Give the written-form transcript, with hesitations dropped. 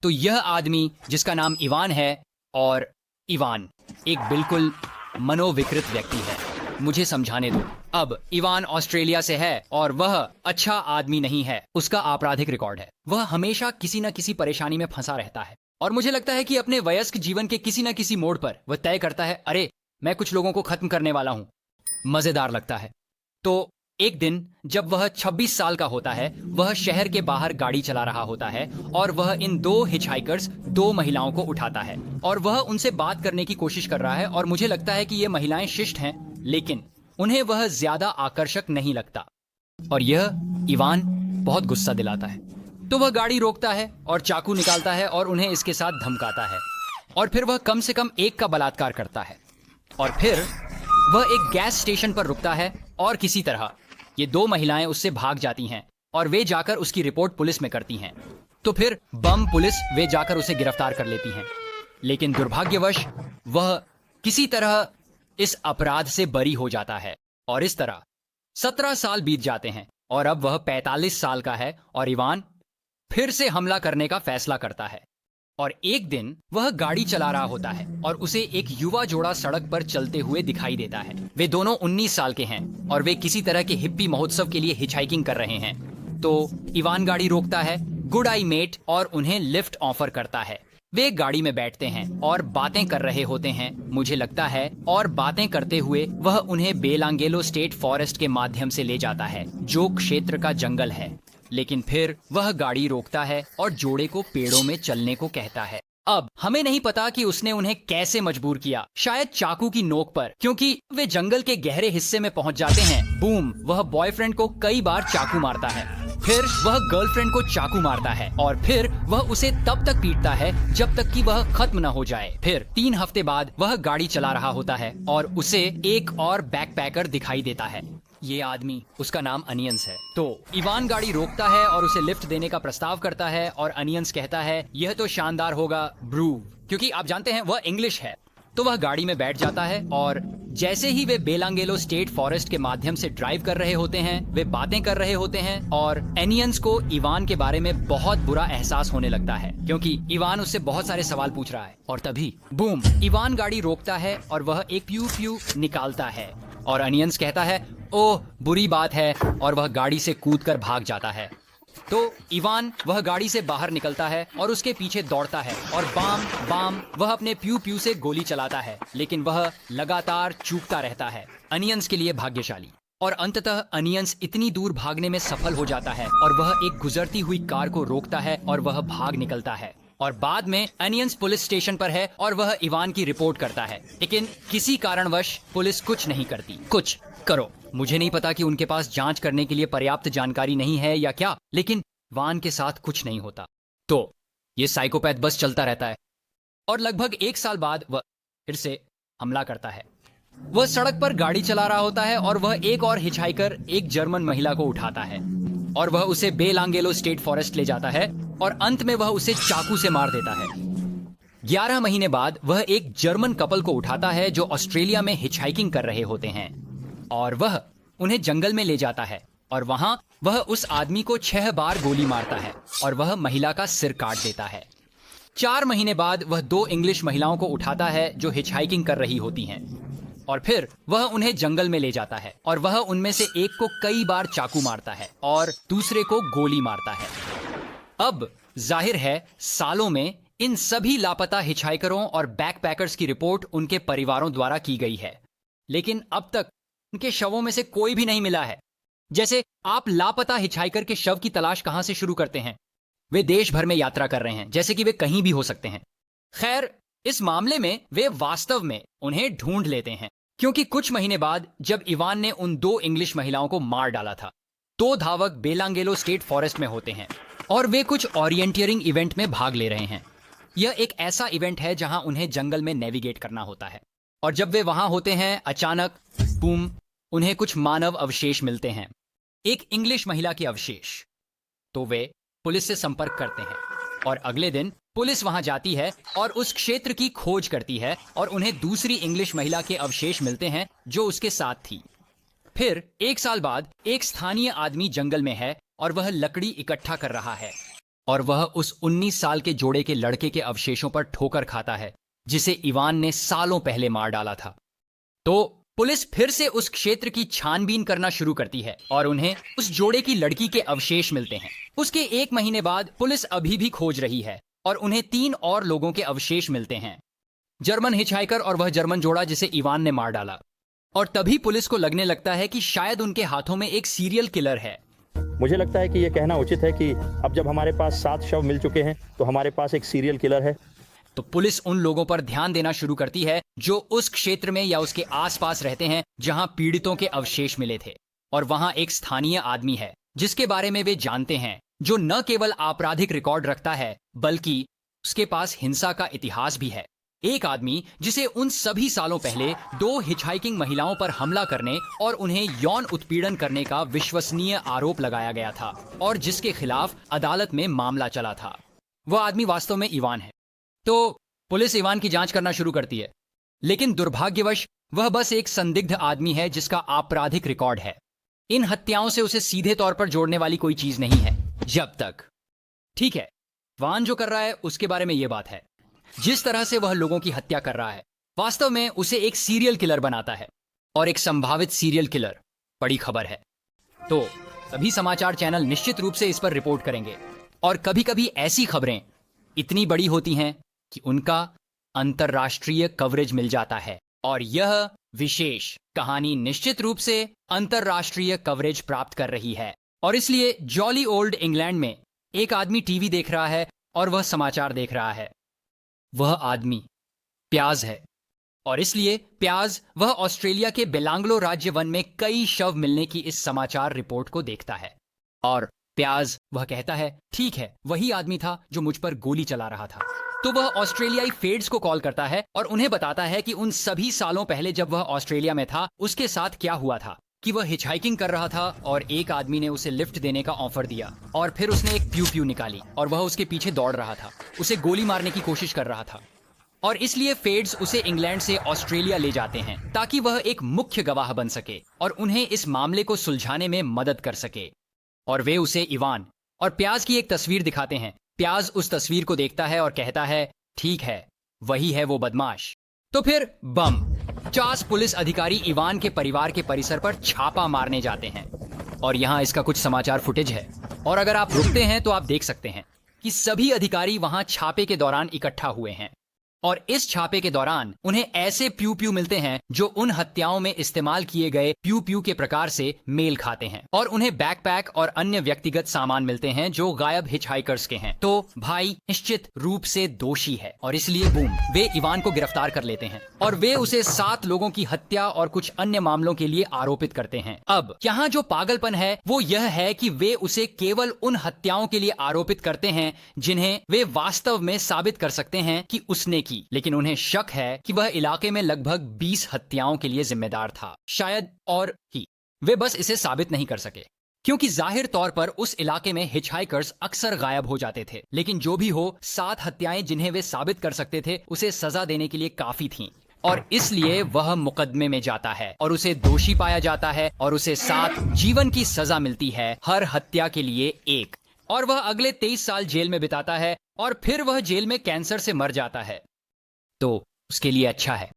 तो यह आदमी जिसका नाम इवान है, और इवान एक बिल्कुल मनोविकृत व्यक्ति है। मुझे समझाने दो। अब इवान ऑस्ट्रेलिया से है और वह अच्छा आदमी नहीं है। उसका आपराधिक रिकॉर्ड है। वह हमेशा किसी न किसी परेशानी में फंसा रहता है और मुझे लगता है कि अपने वयस्क जीवन के किसी न किसी मोड़ पर वह तय करता है, अरे मैं कुछ लोगों को खत्म करने वाला हूं। मजेदार लगता है। तो एक दिन जब वह 26 साल का होता है, वह शहर के बाहर गाड़ी चला रहा होता है और वह इन दो हिचहाइकर्स, दो महिलाओं को उठाता है और वह उनसे बात करने की कोशिश कर रहा है और मुझे लगता है कि ये महिलाएं शिष्ट हैं, लेकिन उन्हें वह ज्यादा आकर्षक नहीं लगता और यह इवान बहुत गुस्सा दिलाता है। तो वह गाड़ी रोकता है और चाकू निकालता है और उन्हें इसके साथ धमकाता है और फिर वह कम से कम एक का बलात्कार करता है और फिर वह एक गैस स्टेशन पर रुकता है और किसी तरह ये दो महिलाएं उससे भाग जाती हैं और वे जाकर उसकी रिपोर्ट पुलिस में करती हैं। तो फिर बम पुलिस वे जाकर उसे गिरफ्तार कर लेती हैं, लेकिन दुर्भाग्यवश वह किसी तरह इस अपराध से बरी हो जाता है और इस तरह 17 साल बीत जाते हैं और अब वह 45 साल का है और इवान फिर से हमला करने का फैसला करता है। और एक दिन वह गाड़ी चला रहा होता है और उसे एक युवा जोड़ा सड़क पर चलते हुए दिखाई देता है। वे दोनों 19 साल के हैं और वे किसी तरह के हिप्पी महोत्सव के लिए हिचहाइकिंग कर रहे हैं। तो इवान गाड़ी रोकता है, गुड आई मेट, और उन्हें लिफ्ट ऑफर करता है। वे गाड़ी में बैठते हैं और बातें कर रहे होते हैं, मुझे लगता है, और बातें करते हुए वह उन्हें बेलांगेलो स्टेट फॉरेस्ट के माध्यम से ले जाता है, जो क्षेत्र का जंगल है। लेकिन फिर वह गाड़ी रोकता है और जोड़े को पेड़ों में चलने को कहता है। अब हमें नहीं पता कि उसने उन्हें कैसे मजबूर किया, शायद चाकू की नोक पर, क्योंकि वे जंगल के गहरे हिस्से में पहुंच जाते हैं। बूम, वह बॉयफ्रेंड को कई बार चाकू मारता है, फिर वह गर्लफ्रेंड को चाकू मारता है और फिर वह उसे तब तक पीटता है जब तक कि वह खत्म न हो जाए। फिर 3 हफ्ते बाद वह गाड़ी चला रहा होता है और उसे एक और बैकपैकर दिखाई देता है। ये आदमी, उसका नाम अनियंस है। तो इवान गाड़ी रोकता है और उसे लिफ्ट देने का प्रस्ताव करता है और अनियंस कहता है, यह तो शानदार होगा ब्रू, क्योंकि आप जानते हैं वह इंग्लिश है। तो वह गाड़ी में बैठ जाता है और जैसे ही वे बेलांगेलो स्टेट फॉरेस्ट के माध्यम से ड्राइव कर रहे होते हैं, वे बातें कर रहे होते हैं और एनियंस को इवान के बारे में बहुत बुरा एहसास होने लगता है, क्योंकि इवान उससे बहुत सारे सवाल पूछ रहा है। और तभी बूम, इवान गाड़ी रोकता है और वह एक प्यू प्यू निकालता है और अनियंस कहता है, ओह बुरी बात है, और वह गाड़ी से कूदकर भाग जाता है। तो इवान वह गाड़ी से बाहर निकलता है और उसके पीछे दौड़ता है और बाम बाम वह अपने प्यू प्यू से गोली चलाता है, लेकिन वह लगातार चूकता रहता है। अनियंस के लिए भाग्यशाली। और अंततः अनियंस इतनी दूर भागने में सफल हो जाता है और वह एक गुजरती हुई कार को रोकता है और वह भाग निकलता है। और बाद में अनियंस पुलिस स्टेशन पर है और वह इवान की रिपोर्ट करता है, लेकिन किसी कारणवश पुलिस कुछ नहीं करती। कुछ करो, मुझे नहीं पता कि उनके पास जांच करने के लिए पर्याप्त जानकारी नहीं है या क्या, लेकिन वान के साथ कुछ नहीं होता। तो ये साइकोपैथ बस चलता रहता है और लगभग 1 साल बाद वह फिर से हमला करता है। वह सड़क पर गाड़ी चला रहा होता है और वह एक और हिचहाइकर, एक जर्मन महिला को उठाता है और वह उसे बेलांगेलो स्टेट फॉरेस्ट ले जाता है और अंत में वह उसे चाकू से मार देता है। 11 महीने बाद वह एक जर्मन कपल को उठाता है जो ऑस्ट्रेलिया में हिचहाइकिंग कर रहे होते हैं और वह उन्हें जंगल में ले जाता है और वहां वह उस आदमी को 6 बार गोली मारता है और वह महिला का सिर काट देता है। 4 महीने बाद वह 2 इंग्लिश महिलाओं को उठाता है जो हिचहाइकिंग कर रही होती हैं और फिर वह उन्हें जंगल में ले जाता है और वह उनमें से एक को कई बार चाकू मारता है और दूसरे को गोली मारता है। अब जाहिर है सालों में इन सभी लापता हिचहाइकरों और बैकपैकर्स की रिपोर्ट उनके परिवारों द्वारा की गई है, लेकिन अब तक उनके शवों में से कोई भी नहीं मिला है। जैसे आप लापता हिचहाइकर के शव की तलाश कहां से शुरू करते हैं? वे देश भर में यात्रा कर रहे हैं, जैसे कि वे कहीं भी हो सकते हैं। खैर, इस मामले में वे वास्तव में उन्हें ढूंढ लेते हैं, क्योंकि कुछ महीने बाद जब इवान ने उन 2 इंग्लिश महिलाओं को मार डाला था, 2 धावक बेलांगेलो स्टेट फॉरेस्ट में होते हैं और वे कुछ ओरिएंटियरिंग इवेंट में भाग ले रहे हैं। यह एक ऐसा इवेंट है जहां उन्हें जंगल में नेविगेट करना होता है और जब वे वहां होते हैं, अचानक बूम, उन्हें कुछ मानव अवशेष मिलते हैं, एक इंग्लिश महिला के अवशेष। तो वे पुलिस से संपर्क करते हैं और अगले दिन पुलिस वहां जाती है और उस क्षेत्र की खोज करती है और उन्हें दूसरी इंग्लिश महिला के अवशेष मिलते हैं जो उसके साथ थी। फिर 1 साल बाद एक स्थानीय आदमी जंगल में है और वह लकड़ी इकट्ठा कर रहा है और वह उस 19 साल के जोड़े के लड़के के अवशेषों पर ठोकर खाता है जिसे इवान ने सालों पहले मार डाला था। तो पुलिस फिर से उस क्षेत्र की छानबीन करना शुरू करती है और उन्हें उस जोड़े की लड़की के अवशेष मिलते हैं। उसके 1 महीने बाद पुलिस अभी भी खोज रही है और उन्हें 3 और लोगों के अवशेष मिलते हैं, जर्मन हिचहाइकर और वह जर्मन जोड़ा जिसे इवान ने मार डाला। और तभी पुलिस को लगने लगता है कि शायद उनके हाथों में एक सीरियल किलर है। मुझे लगता है कि यह कहना उचित है कि अब जब हमारे पास 7 शव मिल चुके हैं तो हमारे पास एक सीरियल किलर है। तो पुलिस उन लोगों पर ध्यान देना शुरू करती है जो उस क्षेत्र में या उसके आसपास रहते हैं जहां पीड़ितों के अवशेष मिले थे। और वहां एक स्थानीय आदमी है जिसके बारे में वे जानते हैं, जो न केवल आपराधिक रिकॉर्ड रखता है बल्कि उसके पास हिंसा का इतिहास भी है। एक आदमी जिसे उन सभी सालों पहले 2 हिचहाइकिंग महिलाओं पर हमला करने और उन्हें यौन उत्पीड़न करने का विश्वसनीय आरोप लगाया गया था और जिसके खिलाफ अदालत में मामला चला था। वह आदमी वास्तव में इवान है। तो पुलिस इवान की जांच करना शुरू करती है, लेकिन दुर्भाग्यवश वह बस एक संदिग्ध आदमी है जिसका आपराधिक रिकॉर्ड है। इन हत्याओं से उसे सीधे तौर पर जोड़ने वाली कोई चीज नहीं है जब तक। ठीक है, इवान जो कर रहा है उसके बारे में यह बात है। जिस तरह से वह लोगों की हत्या कर रहा है वास्तव में उसे एक सीरियल किलर बनाता है, और एक संभावित सीरियल किलर बड़ी खबर है। तो सभी समाचार चैनल निश्चित रूप से इस पर रिपोर्ट करेंगे, और कभी कभी ऐसी खबरें इतनी बड़ी होती हैं कि उनका अंतर्राष्ट्रीय कवरेज मिल जाता है। और यह विशेष कहानी निश्चित रूप से अंतर्राष्ट्रीय कवरेज प्राप्त कर रही है। और इसलिए जॉली ओल्ड इंग्लैंड में एक आदमी टीवी देख रहा है और वह समाचार देख रहा है। वह आदमी प्याज है, और इसलिए प्याज वह ऑस्ट्रेलिया के बेलांगलो राज्य वन में कई शव मिलने की इस समाचार रिपोर्ट को देखता है। और प्याज वह कहता है, ठीक है, वही आदमी था जो मुझ पर गोली चला रहा था। तो वह ऑस्ट्रेलियाई फेड्स को कॉल करता है और उन्हें बताता है कि उन सभी सालों पहले जब वह ऑस्ट्रेलिया में था उसके साथ क्या हुआ था, कि वह हिचहाइकिंग कर रहा था और एक आदमी ने उसे लिफ्ट देने का ऑफर दिया और फिर उसने एक प्यू प्यू निकाली और वह उसके पीछे दौड़ रहा था, उसे गोली मारने की कोशिश कर रहा था। और इसलिए फेड्स उसे इंग्लैंड से ऑस्ट्रेलिया ले जाते हैं ताकि वह एक मुख्य गवाह बन सके और उन्हें इस मामले को सुलझाने में मदद कर सके। और वे उसे इवान और प्याज की एक तस्वीर दिखाते हैं। प्याज उस तस्वीर को देखता है और कहता है, ठीक है, वही है वो बदमाश। तो फिर बम 50 पुलिस अधिकारी इवान के परिवार के परिसर पर छापा मारने जाते हैं। और यहाँ इसका कुछ समाचार फुटेज है, और अगर आप रुकते हैं तो आप देख सकते हैं कि सभी अधिकारी वहां छापे के दौरान इकट्ठा हुए हैं। और इस छापे के दौरान उन्हें ऐसे प्यू प्यू मिलते हैं जो उन हत्याओं में इस्तेमाल किए गए प्यू प्यू के प्रकार से मेल खाते हैं, और उन्हें बैकपैक और अन्य व्यक्तिगत सामान मिलते हैं जो गायब हिचहाइकर्स के हैं। तो भाई निश्चित रूप से दोषी है, और इसलिए बूम, वे इवान को गिरफ्तार कर लेते हैं और वे उसे 7 लोगों की हत्या और कुछ अन्य मामलों के लिए आरोपित करते हैं। अब यहाँ जो पागलपन है वो यह है कि वे उसे केवल उन हत्याओं के लिए आरोपित करते हैं जिन्हें वे वास्तव में साबित कर सकते हैं कि उसने, लेकिन उन्हें शक है कि वह इलाके में लगभग 20 हत्याओं के लिए जिम्मेदार था, शायद और ही वे बस इसे साबित नहीं कर सके, क्योंकि जाहिर तौर पर उस इलाके में हिचहाइकर्स अक्सर गायब हो जाते थे। लेकिन जो भी हो, 7 हत्याएं जिन्हें वे साबित कर सकते थे उसे सजा देने के लिए काफी थीं, और इसलिए वह मुकदमे में जाता है और उसे दोषी पाया जाता है और उसे 7 जीवन की सजा मिलती है, हर हत्या के लिए 1। और वह अगले 23 साल जेल में बिताता है और फिर वह जेल में कैंसर से मर जाता है। तो उसके लिए अच्छा है।